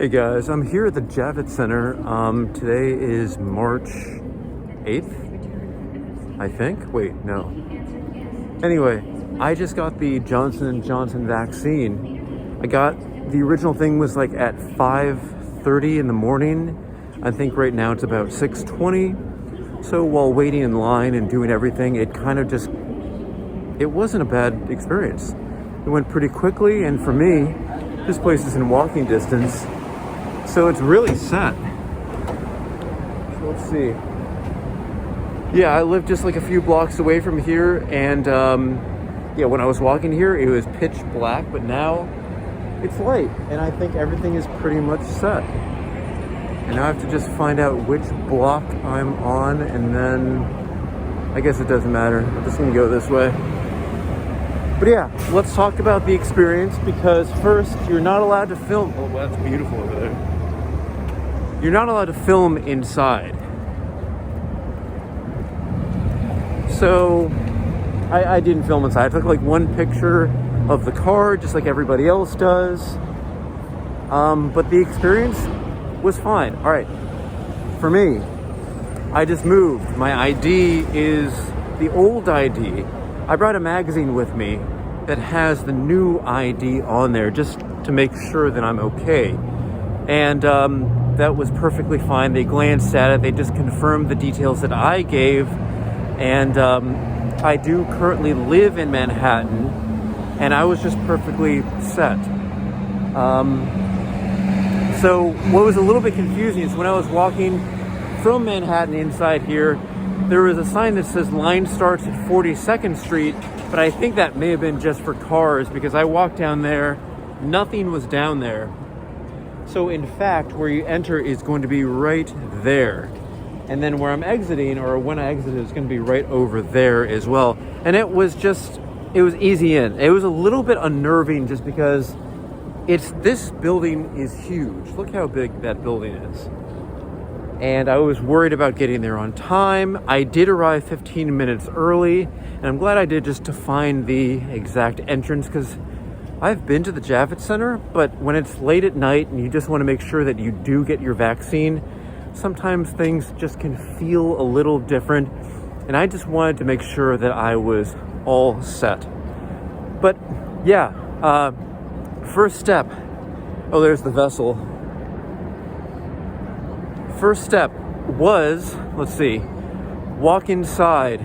Hey guys, I'm here at the Javits Center. Today is March 8th, I think. Wait, no. Anyway, I just got the Johnson & Johnson vaccine. The original thing was like at 5:30 in the morning. I think right now it's about 6:20. So while waiting in line and doing everything, it wasn't a bad experience. It went pretty quickly, and for me, this place is in walking distance. So it's really set. So let's see. Yeah, I live just like a few blocks away from here, and when I was walking here, it was pitch black, but now it's light, and I think everything is pretty much set. And now I have to just find out which block I'm on, and then I guess it doesn't matter. I'm just gonna go this way. But yeah, let's talk about the experience, because first, you're not allowed to film. Oh, well, that's beautiful over there. You're not allowed to film inside. So I didn't film inside. I took like one picture of the car, just like everybody else does. But the experience was fine. All right, for me, I just moved. My ID is the old ID. I brought a magazine with me that has the new ID on there just to make sure that I'm okay. And that was perfectly fine. They glanced at it. They just confirmed the details that I gave. And I do currently live in Manhattan, and I was just perfectly set. So what was a little bit confusing is when I was walking from Manhattan inside here, there was a sign that says line starts at 42nd Street, but I think that may have been just for cars, because I walked down there, nothing was down there. So in fact, where you enter is going to be right there. And then where I'm exiting, or when I exit, is going to be right over there as well. And it was easy in. It was a little bit unnerving just because this building is huge. Look how big that building is. And I was worried about getting there on time. I did arrive 15 minutes early, and I'm glad I did, just to find the exact entrance, because I've been to the Javits Center, but when it's late at night and you just want to make sure that you do get your vaccine, sometimes things just can feel a little different. And I just wanted to make sure that I was all set. But yeah, first step. Oh, there's the vessel. First step was, let's see, walk inside.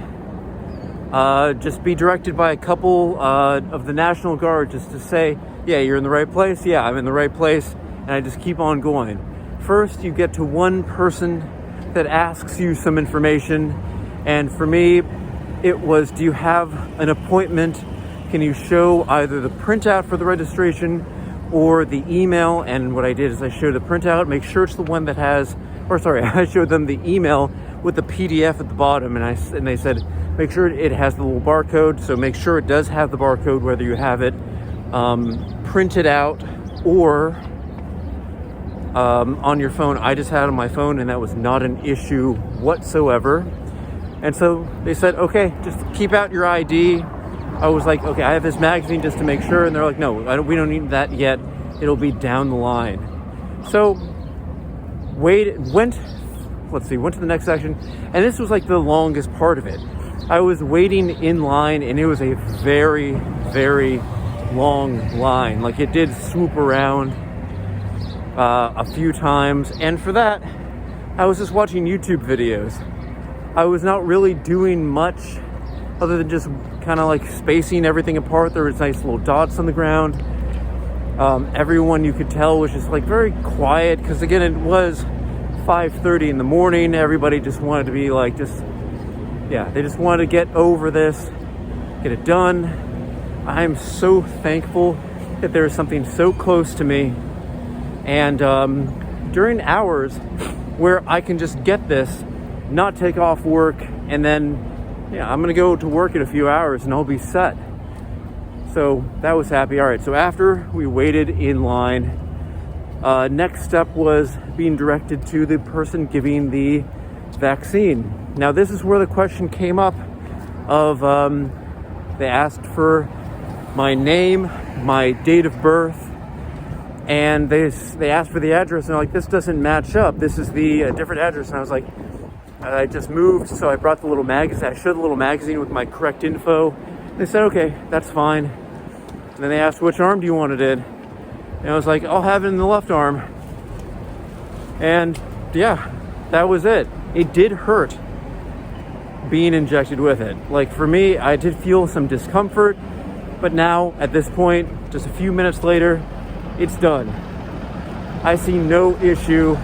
Just be directed by a couple of the National Guard just to say, yeah, you're in the right place. Yeah, I'm in the right place. And I just keep on going. First, you get to one person that asks you some information. And for me, it was, do you have an appointment? Can you show either the printout for the registration or the email? And what I did is I showed the printout, make sure it's the one that has, I showed them the email with the PDF at the bottom. And they said, make sure it has the little barcode. So make sure it does have the barcode, whether you have it printed out or on your phone. I just had it on my phone, and that was not an issue whatsoever. And so they said, okay, just keep out your ID. I was like, okay, I have this magazine just to make sure. And they're like, no, we don't need that yet. It'll be down the line. So went to the next section. And this was like the longest part of it. I was waiting in line, and it was a very, very long line. Like, it did swoop around a few times. And for that, I was just watching YouTube videos. I was not really doing much other than just kind of like spacing everything apart. There was nice little dots on the ground. Everyone, you could tell, was just like very quiet, because again, it was 5:30 in the morning. Everybody just wanted to be like, they just wanted to get over this, get it done. I'm so thankful that there is something so close to me, and during hours where I can just get this, not take off work, and then I'm gonna go to work in a few hours and I'll be set. So that was happy. All right, so after we waited in line, next step was being directed to the person giving the vaccine. Now this is where the question came up of they asked for my name, my date of birth, And they asked for the address, and they're like, this doesn't match up. This is the different address. And I was like, I just moved, so I brought the little magazine. I showed the little magazine with my correct info. They said, okay, that's fine. And then they asked, which arm do you want it in? And I was like, I'll have it in the left arm. And yeah, that was it. It did hurt being injected with it. Like for me, I did feel some discomfort, but now at this point, just a few minutes later, it's done. I see no issue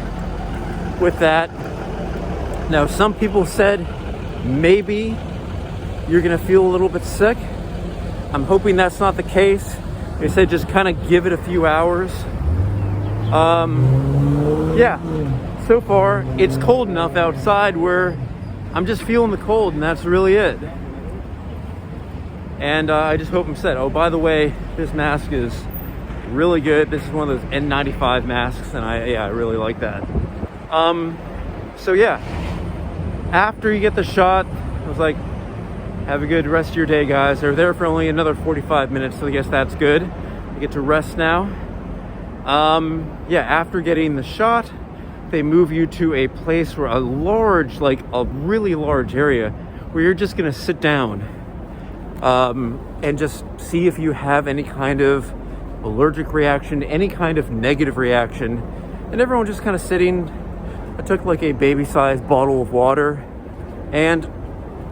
with that. Now, some people said maybe you're gonna feel a little bit sick. I'm hoping that's not the case. They said just kind of give it a few hours. Yeah, so far it's cold enough outside where I'm just feeling the cold, and that's really it. And I just hope I'm set. Oh, by the way, this mask is really good. This is one of those N95 masks, and I really like that. So yeah, after you get the shot, I was like, have a good rest of your day, guys. They're there for only another 45 minutes, so I guess that's good. I get to rest now. Yeah, after getting the shot, they move you to a place where a really large area where you're just gonna sit down and just see if you have any kind of allergic reaction, any kind of negative reaction. And everyone just kind of sitting. I took like a baby-sized bottle of water, and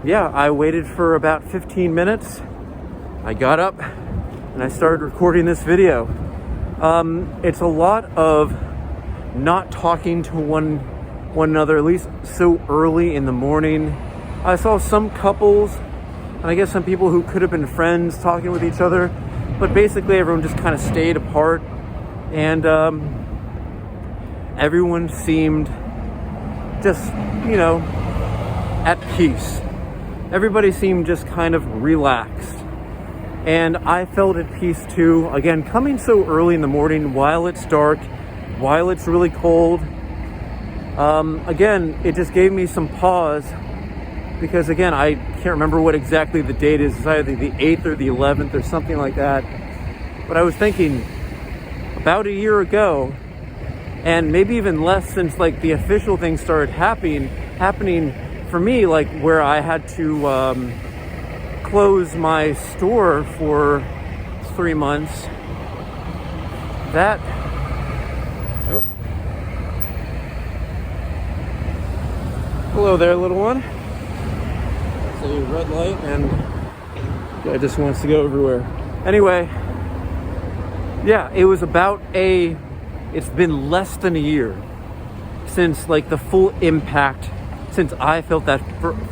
yeah, I waited for about 15 minutes. I got up and I started recording this video. It's a lot of not talking to one another, at least so early in the morning. I saw some couples, and I guess some people who could have been friends talking with each other, but basically everyone just kind of stayed apart, and everyone seemed just, at peace. Everybody seemed just kind of relaxed. And I felt at peace too. Again, coming so early in the morning while it's dark, while it's really cold. Again, it just gave me some pause, because again, I can't remember what exactly the date is. It's either the 8th or the 11th or something like that. But I was thinking, about a year ago, and maybe even less since like the official thing started happening for me, like where I had to close my store for 3 months. Hello there, little one. It's a red light, and guy just wants to go everywhere. Anyway, yeah, it was it's been less than a year since like the full impact, since I felt that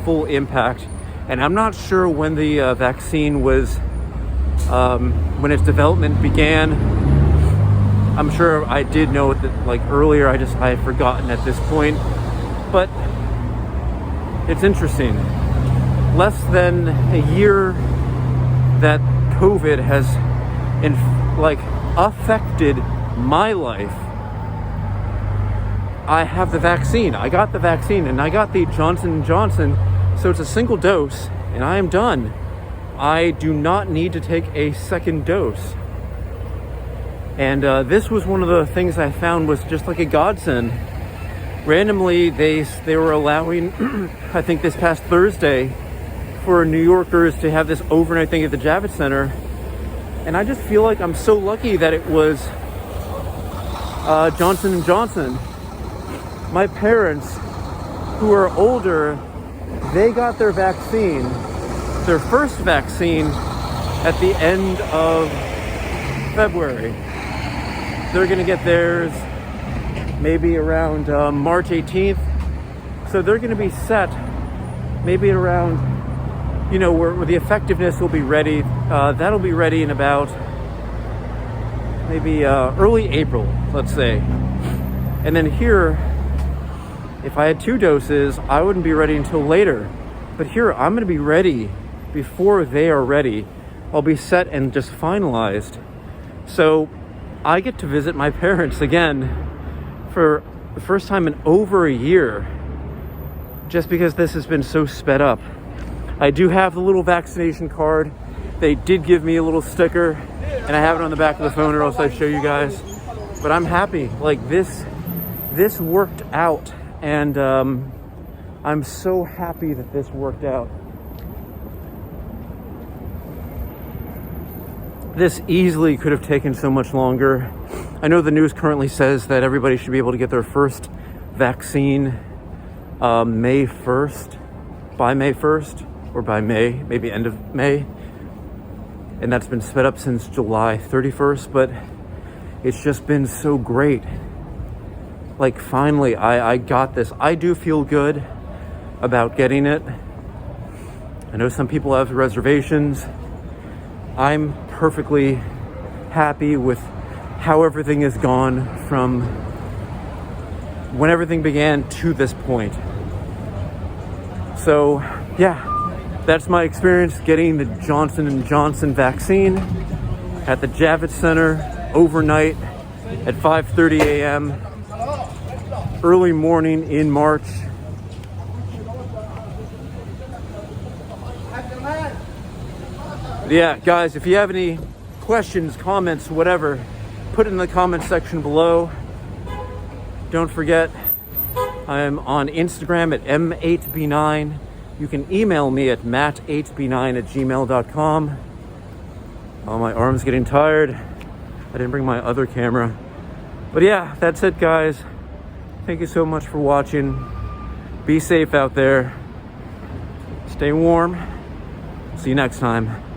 full impact. And I'm not sure when the vaccine was, when its development began. I'm sure I did know it like earlier, I had forgotten at this point. But it's interesting. Less than a year that COVID has affected my life. I have the vaccine. I got the vaccine, and I got the Johnson & Johnson. So it's a single dose, and I am done. I do not need to take a second dose. And this was one of the things I found was just like a godsend. Randomly, they were allowing, I think this past Thursday, for New Yorkers to have this overnight thing at the Javits Center. And I just feel like I'm so lucky that it was Johnson & Johnson. My parents, who are older, they got their vaccine, their first vaccine, at the end of February. They're gonna get theirs maybe around March 18th. So they're gonna be set maybe around, where the effectiveness will be ready. That'll be ready in about maybe early April, let's say. And then here, if I had 2 doses, I wouldn't be ready until later. But here, I'm gonna be ready before they are ready. I'll be set and just finalized. So I get to visit my parents again for the first time in over a year, just because this has been so sped up. I do have the little vaccination card. They did give me a little sticker, and I have it on the back of the phone, or else I'd show you guys. But I'm happy. Like this worked out, and I'm so happy that this worked out. This easily could have taken so much longer. I know the news currently says that everybody should be able to get their first vaccine May 1st, by May 1st, or by May, maybe end of May. And that's been sped up since July 31st, but it's just been so great. Like, finally, I got this. I do feel good about getting it. I know some people have reservations. I'm perfectly happy with how everything has gone from when everything began to this point. So, yeah, that's my experience getting the Johnson & Johnson vaccine at the Javits Center overnight at 5:30 a.m. early morning in March. Yeah, guys, if you have any questions, comments, whatever, put it in the comment section below. Don't forget, I'm on Instagram at M8B9. You can email me at matt8b9@gmail.com. Oh, my arm's getting tired. I didn't bring my other camera. But yeah, that's it, guys. Thank you so much for watching. Be safe out there. Stay warm. See you next time.